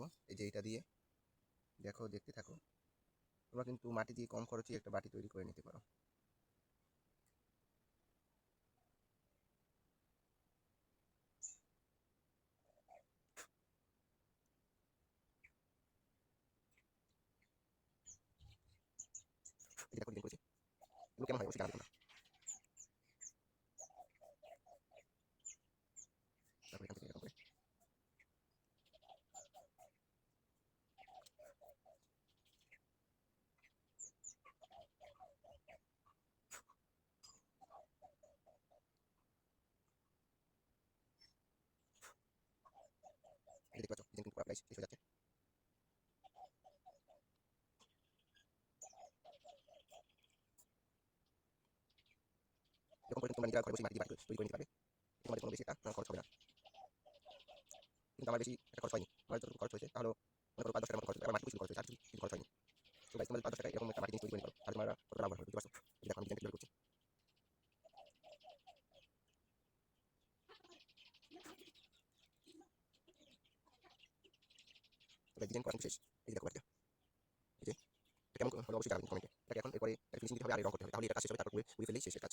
করব এই যে এটা দিয়ে। দেখো, দেখতে থাকো। তোমরা কিন্তু মাটি দিয়ে কম খরচে একটা বাটি তৈরি করে নিতে পারো। এই যে দেখো, ডিজাইন করেছি। এগুলো কেমন হয় অবশ্যই জানাবে তোমরা। তারপরে এখান থেকে এরকম করে এই যে দেখতে পাচ্ছ, ডিজাইন কিন্তু পুরো প্রাইস শেষ হয়ে যাচ্ছে। এরকম করে তোমরা নিজেরা ঘরে বসে মাটি দিয়ে বাটি তৈরি করে নিতে পারবে। তোমাদের কোনো বেশি একটা খরচ হবে না। কিন্তু আমার বেশি একটা খরচ হয়নি। আমার যতটুকু খরচ হয়েছে তাহলে মনে করো 5-10 টাকার মতো খরচ হয়েছে। আমার মাটি বেশি খরচ হয়েছে, আর কিছু খরচ হয়নি। তো গাইস, তোমাদের 5-10 টাকায় এরকম একটা মাটি জিনিস তৈরি করে নিতে পারো। তাহলে তোমরা কতটা লাভ হবে বুঝতে পারছো? এই দেখো আমি ডিজাইনটা কিভাবে করছি। তো ডিজাইন করা কিন্তু শেষ। এই যে দেখো বাটিটা। এই যে এটা কেমন হলো অবশ্যই জানাবেন কমেন্টে। এটাকে এখন এরপরে ফিনিশিং দিতে হবে আর রং করতে হবে। তাহলে এটা কাজ শেষ হবে, তারপর পুরো ফেলেই শেষের কাজ।